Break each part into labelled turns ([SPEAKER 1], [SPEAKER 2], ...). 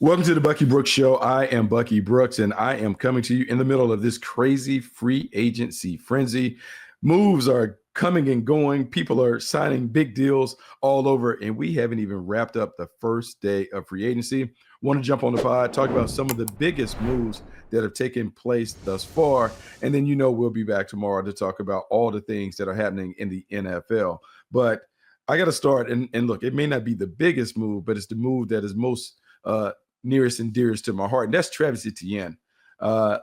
[SPEAKER 1] Welcome to the Bucky Brooks Show. I am Bucky Brooks, and I am coming to you in the middle of this crazy free agency frenzy. Moves are coming and going. People are signing big deals all over, and we haven't even wrapped up the first day of free agency. Want to jump on the pod, talk about some of the biggest moves that have taken place thus far, and then we'll be back tomorrow to talk about all the things that are happening in the NFL. But I got to start, and look, it may not be the biggest move, but it's the move that is most nearest and dearest to my heart, and that's Travis Etienne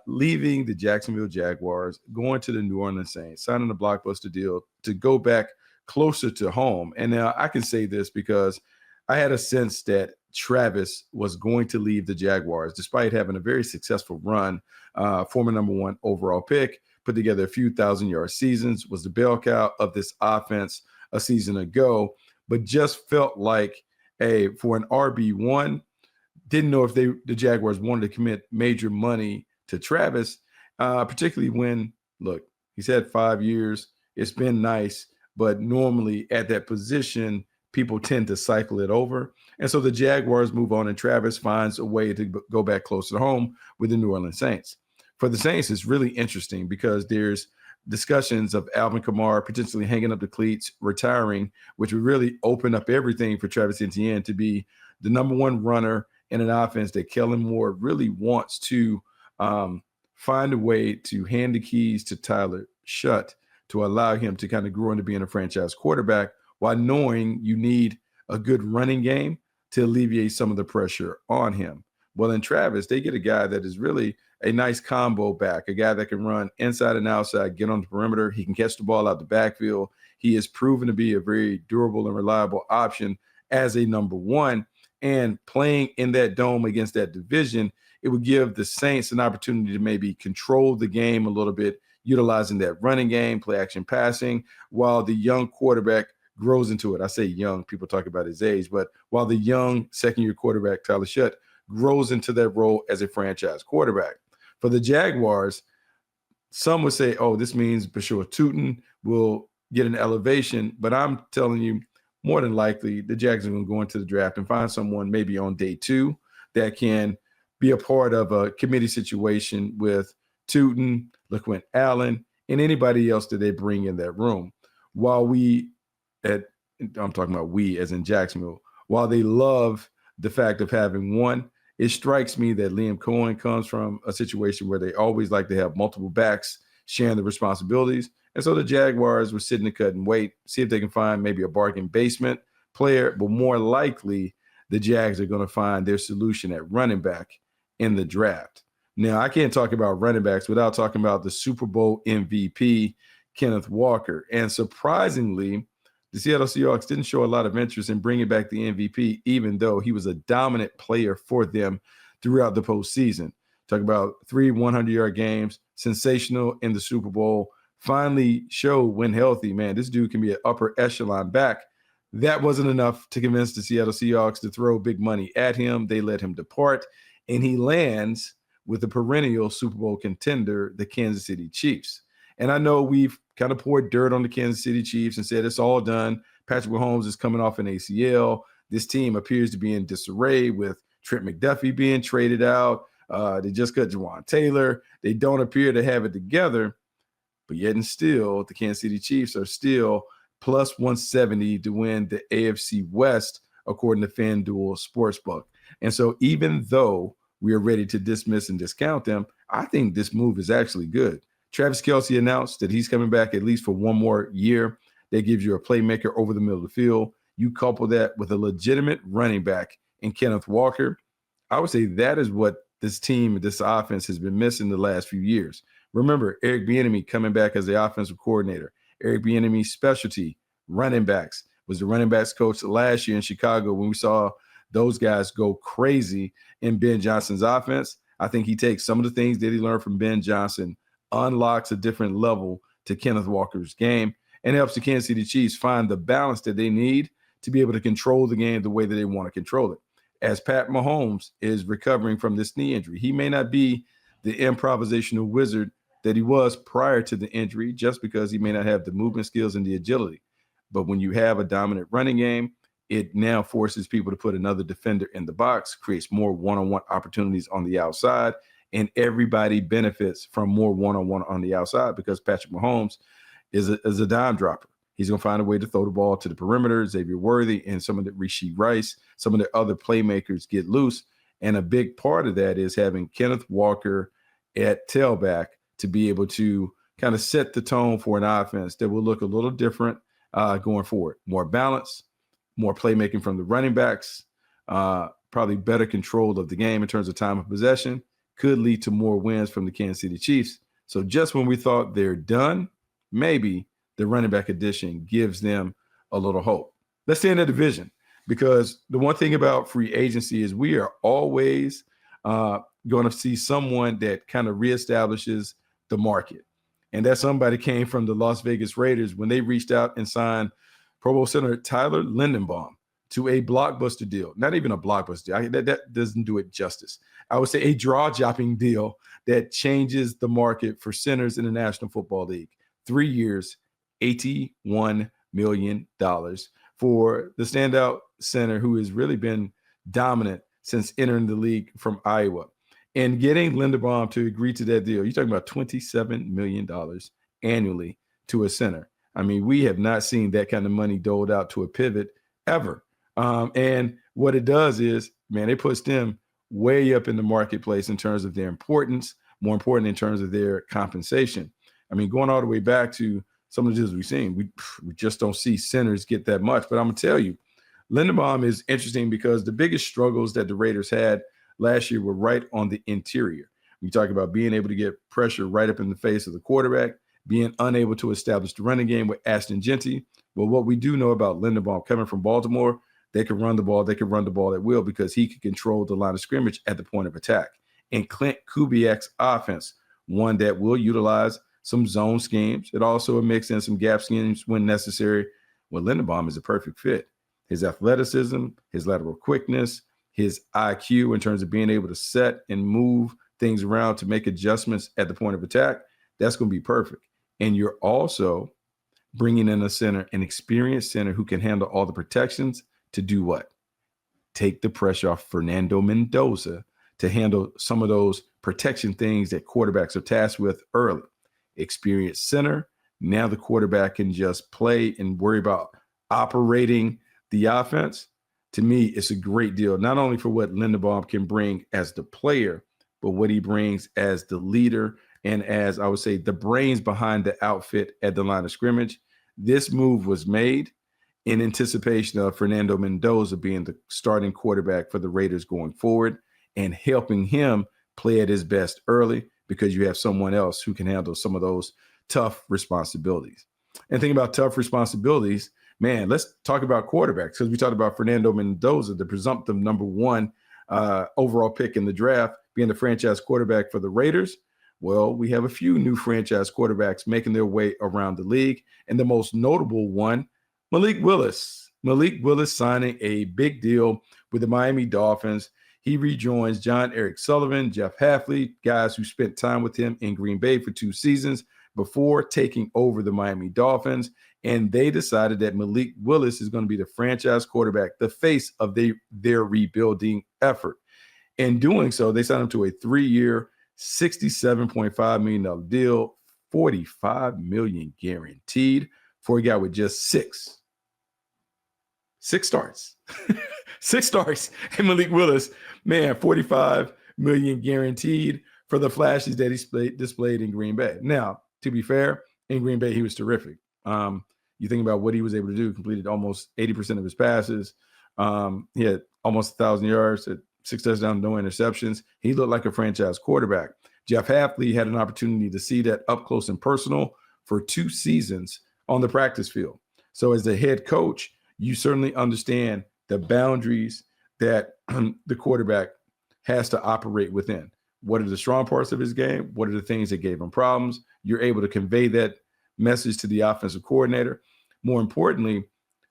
[SPEAKER 1] leaving the Jacksonville Jaguars, going to the New Orleans Saints, signing a blockbuster deal to go back closer to home. And now I can say this because I had a sense that Travis was going to leave the Jaguars, despite having a very successful run, former number one overall pick, put together a few 1,000-yard seasons, was the bell cow of this offense a season ago, but just felt like, for an RB1, didn't know if the Jaguars wanted to commit major money to Travis, particularly when, look, he's had 5 years. It's been nice, but normally at that position, people tend to cycle it over. And so the Jaguars move on, and Travis finds a way to go back closer to home with the New Orleans Saints. For the Saints, it's really interesting because there's discussions of Alvin Kamara potentially hanging up the cleats, retiring, which would really open up everything for Travis Etienne to be the number one runner in an offense that Kellen Moore really wants to find a way to hand the keys to Tyler Shutt to allow him to kind of grow into being a franchise quarterback while knowing you need a good running game to alleviate some of the pressure on him. Well, in Travis, they get a guy that is really a nice combo back, a guy that can run inside and outside, get on the perimeter. He can catch the ball out the backfield. He is proven to be a very durable and reliable option as a number one. And playing in that dome against that division, it would give the Saints an opportunity to maybe control the game a little bit, utilizing that running game, play action passing, while the young quarterback grows into it. I say young, people talk about his age, but while the young second-year quarterback, Tyler Shutt, grows into that role as a franchise quarterback. For the Jaguars, some would say, oh, this means Bashua Tootin will get an elevation, but I'm telling you, more than likely, the Jags are going to go into the draft and find someone maybe on day two that can be a part of a committee situation with Tootin, LaQuint Allen, and anybody else that they bring in that room. While I'm talking about we as in Jacksonville, while they love the fact of having one, it strikes me that Liam Cohen comes from a situation where they always like to have multiple backs sharing the responsibilities. And so the Jaguars were sitting to cut and wait, see if they can find maybe a bargain basement player, but more likely the Jags are going to find their solution at running back in the draft. Now, I can't talk about running backs without talking about the Super Bowl MVP, Kenneth Walker. And surprisingly, the Seattle Seahawks didn't show a lot of interest in bringing back the MVP, even though he was a dominant player for them throughout the postseason. Talk about 3 100-yard games, sensational in the Super Bowl, finally showed when healthy, man, this dude can be an upper echelon back. That wasn't enough to convince the Seattle Seahawks to throw big money at him. They let him depart, and he lands with the perennial Super Bowl contender, the Kansas City Chiefs. And I know we've kind of poured dirt on the Kansas City Chiefs and said it's all done. Patrick Mahomes is coming off an ACL. This team appears to be in disarray with Trent McDuffie being traded out. They just cut Jawan Taylor. They don't appear to have it together. But yet and still, the Kansas City Chiefs are still plus 170 to win the AFC West, according to FanDuel Sportsbook. And so even though we are ready to dismiss and discount them, I think this move is actually good. Travis Kelce announced that he's coming back at least for one more year. That gives you a playmaker over the middle of the field. You couple that with a legitimate running back in Kenneth Walker. I would say that is what this team, this offense has been missing the last few years. Remember, Eric Bieniemy coming back as the offensive coordinator. Eric Bieniemy's specialty, running backs, was the running backs coach last year in Chicago when we saw those guys go crazy in Ben Johnson's offense. I think he takes some of the things that he learned from Ben Johnson, unlocks a different level to Kenneth Walker's game, and helps the Kansas City Chiefs find the balance that they need to be able to control the game the way that they want to control it. As Pat Mahomes is recovering from this knee injury, he may not be the improvisational wizard that he was prior to the injury, just because he may not have the movement skills and the agility. But when you have a dominant running game it now forces people to put another defender in the box, creates more one-on-one opportunities on the outside, and everybody benefits from more one-on-one on the outside because Patrick Mahomes is a dime dropper. He's going to find a way to throw the ball to the perimeter. Xavier Worthy and some of the Rashee Rice, some of the other playmakers get loose. And a big part of that is having Kenneth Walker at tailback to be able to kind of set the tone for an offense that will look a little different going forward. More balance, more playmaking from the running backs, probably better control of the game in terms of time of possession, could lead to more wins from the Kansas City Chiefs. So just when we thought they're done, maybe the running back addition gives them a little hope. Let's stay in the division, because the one thing about free agency is we are always going to see someone that kind of reestablishes the market. And that somebody came from the Las Vegas Raiders when they reached out and signed Pro Bowl center Tyler Linderbaum to a blockbuster deal. Not even a blockbuster deal. That doesn't do it justice. I would say a jaw-dropping deal that changes the market for centers in the National Football League. 3 years, $81 million for the standout center who has really been dominant since entering the league from Iowa. And getting Linderbaum to agree to that deal, you're talking about $27 million annually to a center. I mean, we have not seen that kind of money doled out to a pivot ever. And what it does is, man, it puts them way up in the marketplace in terms of their importance, more important in terms of their compensation. I mean, going all the way back to some of the deals we've seen, we just don't see centers get that much. But I'm going to tell you, Linderbaum is interesting because the biggest struggles that the Raiders had last year were right on the interior. You talk about being able to get pressure right up in the face of the quarterback, being unable to establish the running game with Ashton Genty. Well, what we do know about Linderbaum coming from Baltimore, they can run the ball. They can run the ball at will because he can control the line of scrimmage at the point of attack. And Clint Kubiak's offense, one that will utilize some zone schemes. It also mix in some gap schemes when necessary. Well, Linderbaum is a perfect fit. His athleticism, his lateral quickness, his IQ in terms of being able to set and move things around to make adjustments at the point of attack, that's going to be perfect. And you're also bringing in a center, an experienced center who can handle all the protections to do what? Take the pressure off Fernando Mendoza to handle some of those protection things that quarterbacks are tasked with early. Experienced center, now the quarterback can just play and worry about operating the offense. To me, it's a great deal, not only for what Linderbaum can bring as the player, but what he brings as the leader and as, I would say, the brains behind the outfit at the line of scrimmage. This move was made in anticipation of Fernando Mendoza being the starting quarterback for the Raiders going forward and helping him play at his best early because you have someone else who can handle some of those tough responsibilities. And thinking about tough responsibilities, man, let's talk about quarterbacks because we talked about Fernando Mendoza, the presumptive number one overall pick in the draft, being the franchise quarterback for the Raiders. Well, we have a few new franchise quarterbacks making their way around the league. And the most notable one, Malik Willis. Malik Willis signing a big deal with the Miami Dolphins. He rejoins John Eric Sullivan, Jeff Hafley, guys who spent time with him in Green Bay for 2 seasons before taking over the Miami Dolphins. And they decided that Malik Willis is going to be the franchise quarterback, the face of their rebuilding effort. In doing so, they signed him to a 3-year, $67.5 million deal, $45 million guaranteed for a guy with just six starts. 6 starts. And Malik Willis, man, $45 million guaranteed for the flashes that he displayed in Green Bay. Now, to be fair, in Green Bay, he was terrific. You think about what he was able to do, completed almost 80% of his passes. He had almost 1,000 yards, had 6 touchdowns, no interceptions. He looked like a franchise quarterback. Jeff Hafley had an opportunity to see that up close and personal for 2 seasons on the practice field. So as the head coach, you certainly understand the boundaries that the quarterback has to operate within. What are the strong parts of his game? What are the things that gave him problems? You're able to convey that message to the offensive coordinator. More importantly,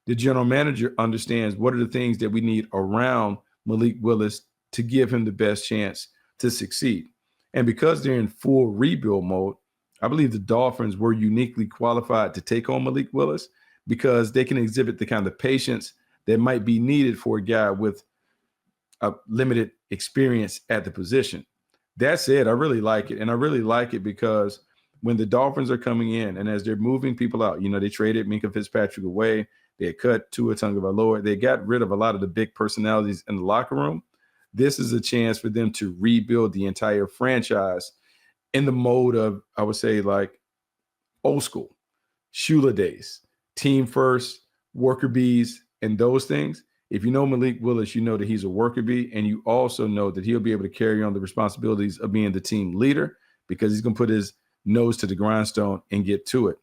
[SPEAKER 1] the general manager understands what are the things that we need around Malik Willis to give him the best chance to succeed. And because they're in full rebuild mode, I Bleav the Dolphins were uniquely qualified to take on Malik Willis because they can exhibit the kind of patience that might be needed for a guy with a limited experience at the position. That said, I really like it. And I really like it because when the Dolphins are coming in and as they're moving people out, they traded Minkah Fitzpatrick away. They had cut Tua Tagovailoa. They got rid of a lot of the big personalities in the locker room. This is a chance for them to rebuild the entire franchise in the mode of, I would say, like old school, Shula days, team first, worker bees, and those things. If you know Malik Willis, you know that he's a worker bee, and you also know that he'll be able to carry on the responsibilities of being the team leader because he's going to put his nose to the grindstone and get to it.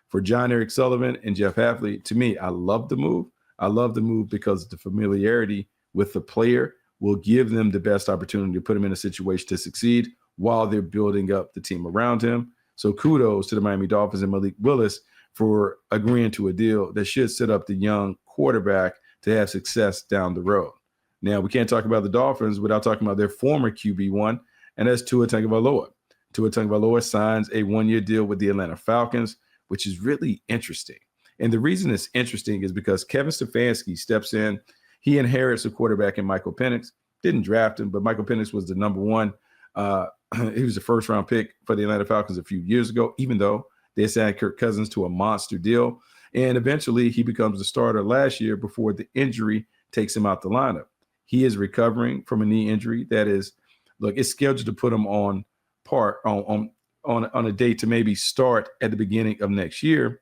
[SPEAKER 1] For John Eric Sullivan and Jeff Hafley, to me, I love the move. I love the move because the familiarity with the player will give them the best opportunity to put him in a situation to succeed while they're building up the team around him. So kudos to the Miami Dolphins and Malik Willis for agreeing to a deal that should set up the young quarterback to have success down the road. Now, we can't talk about the Dolphins without talking about their former QB1, and that's Tua Tagovailoa. Tua Tagovailoa signs a one-year deal with the Atlanta Falcons, which is really interesting. And the reason it's interesting is because Kevin Stefanski steps in. He inherits a quarterback in Michael Penix. Didn't draft him, but Michael Penix was the number one. He was the first-round pick for the Atlanta Falcons a few years ago, even though they signed Kirk Cousins to a monster deal. And eventually he becomes the starter last year before the injury takes him out the lineup. He is recovering from a knee injury that is, it's scheduled to put him on a date to maybe start at the beginning of next year.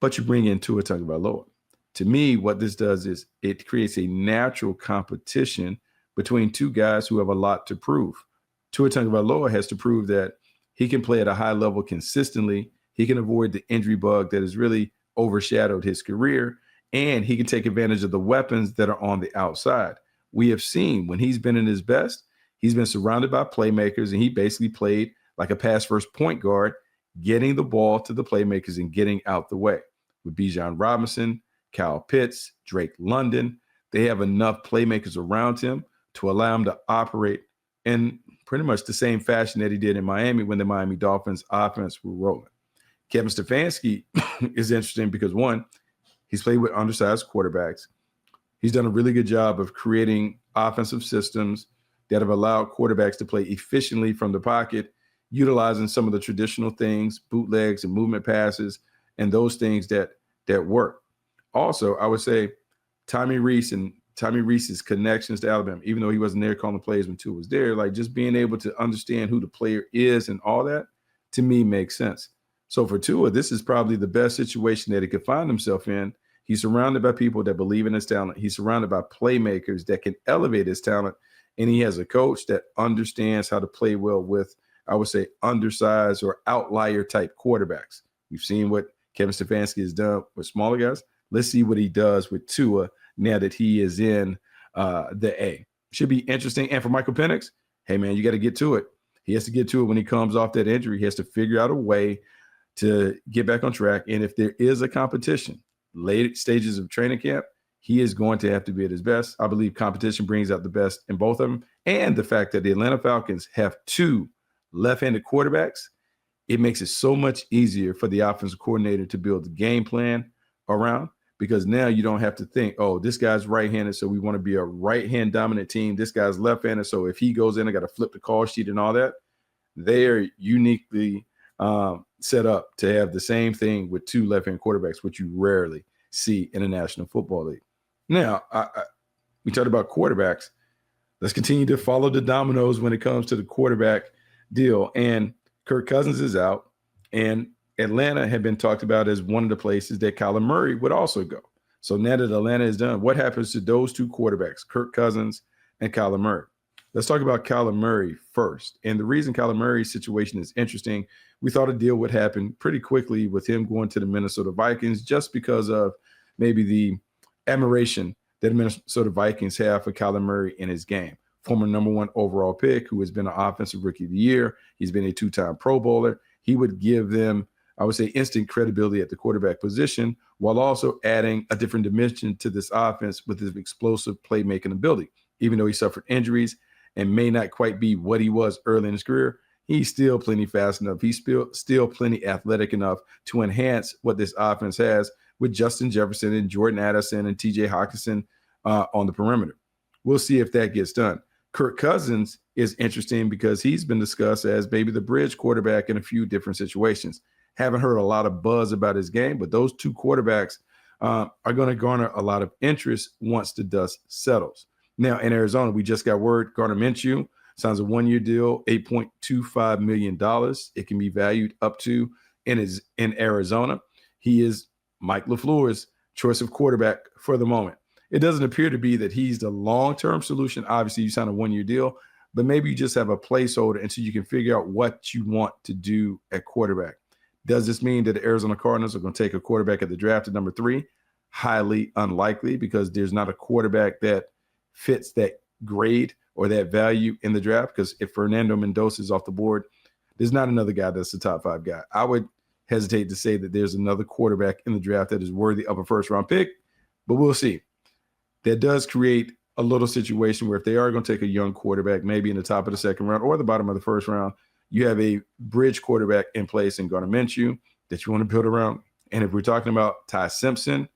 [SPEAKER 1] But you bring in Tua Tagovailoa. To me, what this does is it creates a natural competition between two guys who have a lot to prove. Tua Tagovailoa has to prove that he can play at a high level consistently. He can avoid the injury bug that has really overshadowed his career, and he can take advantage of the weapons that are on the outside. We have seen when he's been in his best, he's been surrounded by playmakers, and he basically played like a pass-first point guard, getting the ball to the playmakers and getting out the way. With Bijan Robinson, Kyle Pitts, Drake London, they have enough playmakers around him to allow him to operate in pretty much the same fashion that he did in Miami when the Miami Dolphins offense were rolling. Kevin Stefanski is interesting because, one, he's played with undersized quarterbacks. He's done a really good job of creating offensive systems that have allowed quarterbacks to play efficiently from the pocket, utilizing some of the traditional things, bootlegs and movement passes, and those things that work. Also, I would say Tommy Rees's connections to Alabama, even though he wasn't there calling the plays when Tua was there, like just being able to understand who the player is and all that, to me, makes sense. So for Tua, this is probably the best situation that he could find himself in. He's surrounded by people that believe in his talent. He's surrounded by playmakers that can elevate his talent. And he has a coach that understands how to play well with, I would say, undersized or outlier type quarterbacks. We've seen what Kevin Stefanski has done with smaller guys. Let's see what he does with Tua now that he is in the A. Should be interesting. And for Michael Penix, hey, man, you got to get to it. He has to get to it when he comes off that injury. He has to figure out a way to get back on track. And if there is a competition, late stages of training camp, he is going to have to be at his best. I believe competition brings out the best in both of them. And the fact that the Atlanta Falcons have two left-handed quarterbacks, it makes it so much easier for the offensive coordinator to build the game plan around, because now you don't have to think, oh, this guy's right-handed, so we want to be a right-hand dominant team. This guy's left-handed, so if he goes in, I got to flip the call sheet and all that. They are uniquely set up to have the same thing with two left-hand quarterbacks, which you rarely see in the National Football League. Now, we talked about quarterbacks. Let's continue to follow the dominoes when it comes to the quarterback deal. And Kirk Cousins is out, and Atlanta had been talked about as one of the places that Kyler Murray would also go. So now that Atlanta is done, what happens to those two quarterbacks, Kirk Cousins and Kyler Murray? Let's talk about Kyler Murray first. And the reason Kyler Murray's situation is interesting, we thought a deal would happen pretty quickly with him going to the Minnesota Vikings just because of maybe the admiration that the Minnesota Vikings have for Kyler Murray in his game. Former number one overall pick who has been an offensive rookie of the year. He's been a two-time Pro Bowler. He would give them, I would say, instant credibility at the quarterback position while also adding a different dimension to this offense with his explosive playmaking ability. Even though he suffered injuries and may not quite be what he was early in his career, he's still plenty fast enough. He's still plenty athletic enough to enhance what this offense has with Justin Jefferson and Jordan Addison and TJ Hawkinson on the perimeter. We'll see if that gets done. Kirk Cousins is interesting because he's been discussed as maybe the bridge quarterback in a few different situations. Haven't heard a lot of buzz about his game, but those two quarterbacks are going to garner a lot of interest once the dust settles. Now, in Arizona, we just got word Gardner Minshew signs a one-year deal, $8.25 million. It can be valued up to in Arizona. He is Mike LaFleur's choice of quarterback for the moment. It doesn't appear to be that he's the long-term solution. Obviously, you sign a one-year deal, but maybe you just have a placeholder until you can figure out what you want to do at quarterback. Does this mean that the Arizona Cardinals are going to take a quarterback at the draft at number 3? Highly unlikely, because there's not a quarterback that fits that grade or that value in the draft. Because if Fernando Mendoza is off the board, there's not another guy that's the top 5 guy. I would hesitate to say that there's another quarterback in the draft that is worthy of a first-round pick, but we'll see. That does create a little situation where if they are going to take a young quarterback, maybe in the top of the second round or the bottom of the first round, you have a bridge quarterback in place in Gardner Minshew that you want to build around. And if we're talking about Ty Simpson,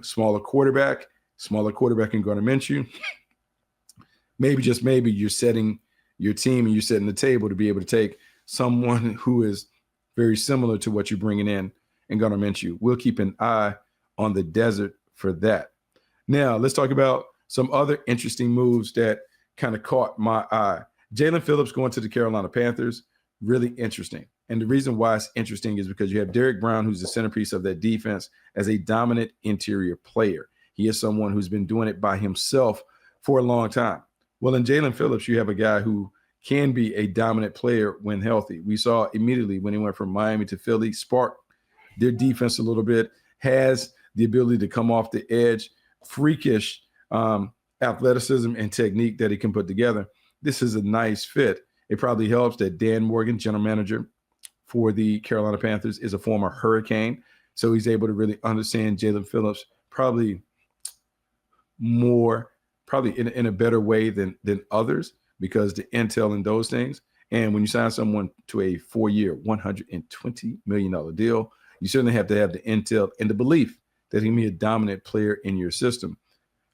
[SPEAKER 1] smaller quarterback in Gardner Minshew, maybe, just maybe, you're setting your team and you're setting the table to be able to take someone who is very similar to what you're bringing in Gardner Minshew. We'll keep an eye on the desert for that. Now, let's talk about some other interesting moves that kind of caught my eye. Jaylen Phillips going to the Carolina Panthers, really interesting. And the reason why it's interesting is because you have Derrick Brown, who's the centerpiece of that defense, as a dominant interior player. He is someone who's been doing it by himself for a long time. Well, in Jaylen Phillips, you have a guy who can be a dominant player when healthy. We saw immediately when he went from Miami to Philly, sparked their defense a little bit, has the ability to come off the edge, freakish athleticism and technique that he can put together. This is a nice fit. It probably helps that Dan Morgan, general manager for the Carolina Panthers, is a former Hurricane. So he's able to really understand Jaylen Phillips probably in a better way than others, because the intel and those things. And when you sign someone to a 4-year, $120 million deal, you certainly have to have the intel and the belief that he can be a dominant player in your system.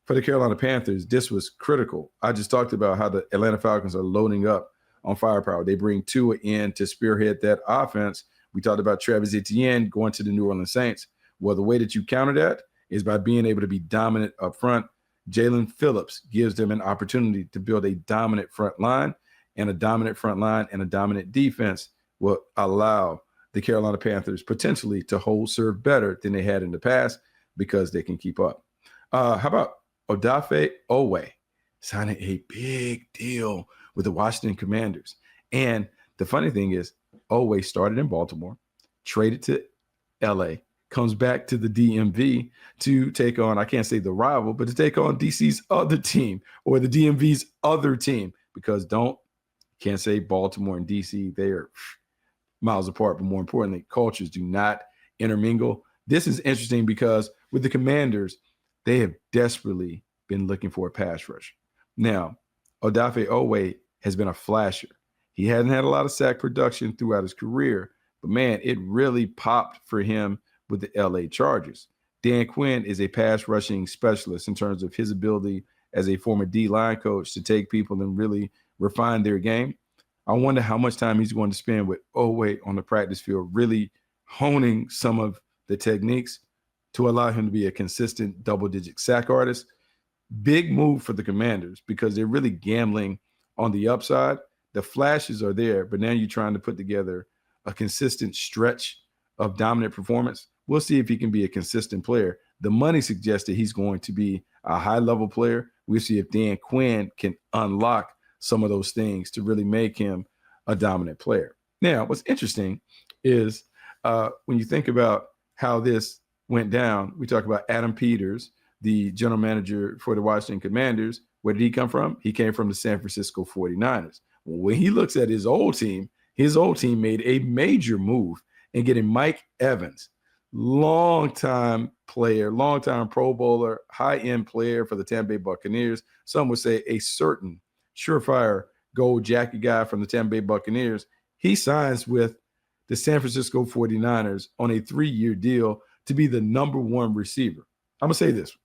[SPEAKER 1] For the Carolina Panthers, this was critical. I just talked about how the Atlanta Falcons are loading up on firepower. They bring Tua in to spearhead that offense. We talked about Travis Etienne going to the New Orleans Saints. Well, the way that you counter that is by being able to be dominant up front. Jaylen Phillips gives them an opportunity to build a dominant front line, and a dominant front line and a dominant defense will allow the Carolina Panthers potentially to hold serve better than they had in the past, because they can keep up. How about Odafe Oweh signing a big deal with the Washington Commanders? And the funny thing is, Oweh started in Baltimore, traded to LA, comes back to the DMV to take on, I can't say the rival, but to take on DC's other team, or the DMV's other team, because can't say Baltimore and DC, they are miles apart, but more importantly, cultures do not intermingle. This is interesting because with the Commanders, they have desperately been looking for a pass rush. Now, Odafe Oweh has been a flasher. He hasn't had a lot of sack production throughout his career, but man, it really popped for him with the LA Chargers. Dan Quinn is a pass rushing specialist in terms of his ability as a former D-line coach to take people and really refine their game. I wonder how much time he's going to spend with Oweh on the practice field, really honing some of the techniques to allow him to be a consistent double-digit sack artist. Big move for the Commanders, because they're really gambling on the upside. The flashes are there, but now you're trying to put together a consistent stretch of dominant performance. We'll see if he can be a consistent player. The money suggests that he's going to be a high-level player. We'll see if Dan Quinn can unlock some of those things to really make him a dominant player. Now, what's interesting is when you think about how this went down, we talk about Adam Peters, the general manager for the Washington Commanders. Where did he come from? He came from the San Francisco 49ers. When he looks at his old team made a major move in getting Mike Evans, longtime player, longtime Pro Bowler, high-end player for the Tampa Bay Buccaneers. Some would say a certain surefire gold jacket guy from the Tampa Bay Buccaneers. He signs with the San Francisco 49ers on a 3-year deal to be the number one receiver. I'm going to say this.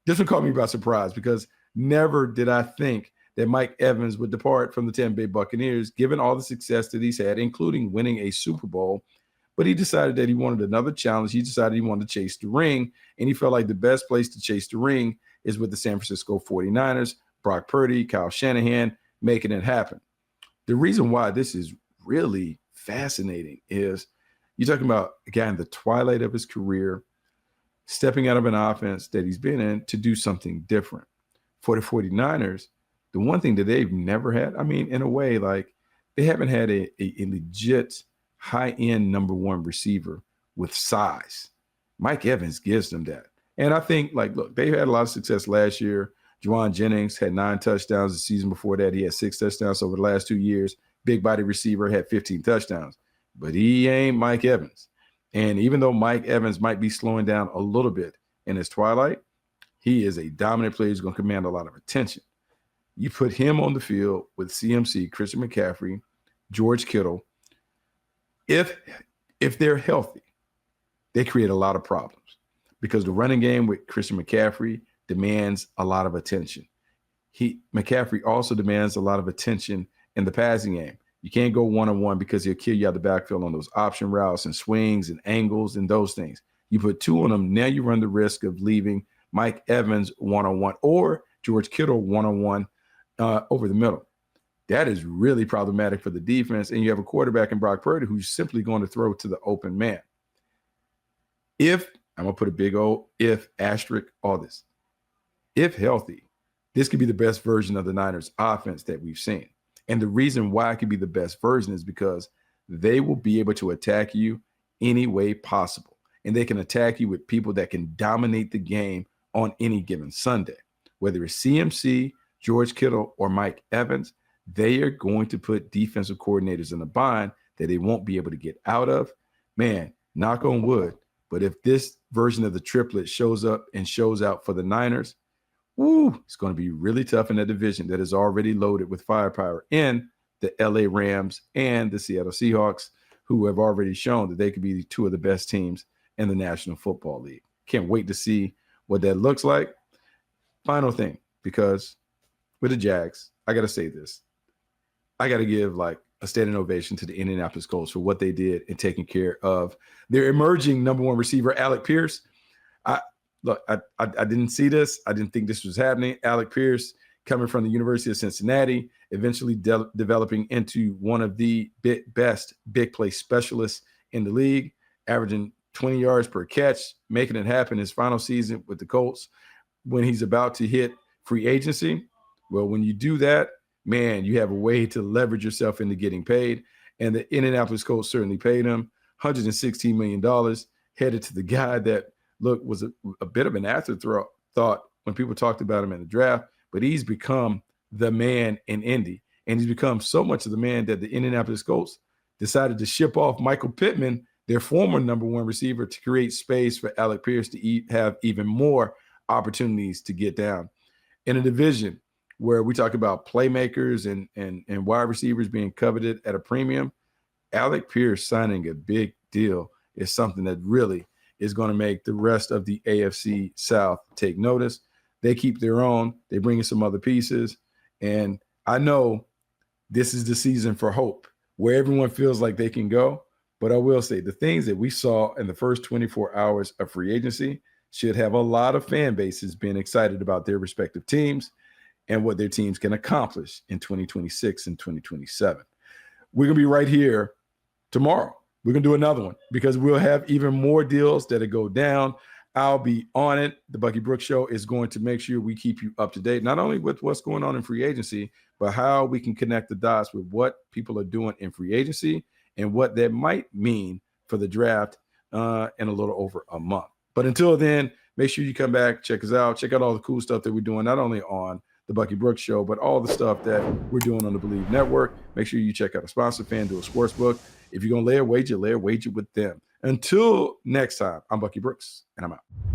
[SPEAKER 1] This one caught me by surprise because never did I think that Mike Evans would depart from the Tampa Bay Buccaneers, given all the success that he's had, including winning a Super Bowl. But he decided that he wanted another challenge. He decided he wanted to chase the ring, and he felt like the best place to chase the ring is with the San Francisco 49ers, Brock Purdy, Kyle Shanahan, making it happen. The reason why this is really fascinating is you're talking about a guy in the twilight of his career, stepping out of an offense that he's been in to do something different. For the 49ers, the one thing that they've never had, I mean, in a way, like they haven't had a legit high-end number one receiver with size. Mike Evans gives them that. And I think, like, look, they had a lot of success last year. Juwan Jennings had 9 touchdowns the season before that. He had 6 touchdowns over the last 2 years. Big body receiver, had 15 touchdowns. But he ain't Mike Evans. And even though Mike Evans might be slowing down a little bit in his twilight, he is a dominant player. He's going to command a lot of attention. You put him on the field with CMC, Christian McCaffrey, George Kittle. If they're healthy, they create a lot of problems because the running game with Christian McCaffrey demands a lot of attention. McCaffrey also demands a lot of attention in the passing game. You can't go one-on-one because he'll kill you out the backfield on those option routes and swings and angles and those things. You put 2 on them, now you run the risk of leaving Mike Evans one-on-one or George Kittle one-on-one over the middle. That is really problematic for the defense. And you have a quarterback in Brock Purdy who's simply going to throw to the open man. If, I'm going to put a big old if, asterisk, all this. If healthy, this could be the best version of the Niners offense that we've seen. And the reason why it could be the best version is because they will be able to attack you any way possible. And they can attack you with people that can dominate the game on any given Sunday. Whether it's CMC, George Kittle, or Mike Evans, they are going to put defensive coordinators in a bind that they won't be able to get out of. Man, knock on wood. But if this version of the triplet shows up and shows out for the Niners, it's going to be really tough in a division that is already loaded with firepower in the LA Rams and the Seattle Seahawks, who have already shown that they could be 2 of the best teams in the National Football League. Can't wait to see what that looks like. Final thing, because with the Jags, I got to say this. I got to give like a standing ovation to the Indianapolis Colts for what they did in taking care of their emerging number one receiver, Alec Pierce. I didn't see this. I didn't think this was happening. Alec Pierce, coming from the University of Cincinnati, eventually developing into one of the best big play specialists in the league, averaging 20 yards per catch, making it happen his final season with the Colts when he's about to hit free agency. Well, when you do that, man, you have a way to leverage yourself into getting paid. And the Indianapolis Colts certainly paid him $116 million, headed to the guy that, look, was a bit of an afterthought when people talked about him in the draft, but he's become the man in Indy. And he's become so much of the man that the Indianapolis Colts decided to ship off Michael Pittman, their former number one receiver, to create space for Alec Pierce to have even more opportunities to get down. In a division where we talk about playmakers and wide receivers being coveted at a premium, Alec Pierce signing a big deal is something that really is going to make the rest of the AFC South take notice. They keep their own. They bring in some other pieces. And I know this is the season for hope, where everyone feels like they can go. But I will say the things that we saw in the first 24 hours of free agency should have a lot of fan bases being excited about their respective teams and what their teams can accomplish in 2026 and 2027. We're going to be right here tomorrow. We're going to do another one because we'll have even more deals that'll go down. I'll be on it. The Bucky Brooks Show is going to make sure we keep you up to date, not only with what's going on in free agency, but how we can connect the dots with what people are doing in free agency and what that might mean for the draft in a little over a month. But until then, make sure you come back, check us out, check out all the cool stuff that we're doing, not only on the Bucky Brooks Show, but all the stuff that we're doing on the Bleav Network. Make sure you check out our sponsor, FanDuel Sportsbook. If you're going to lay a wager with them. Until next time, I'm Bucky Brooks, and I'm out.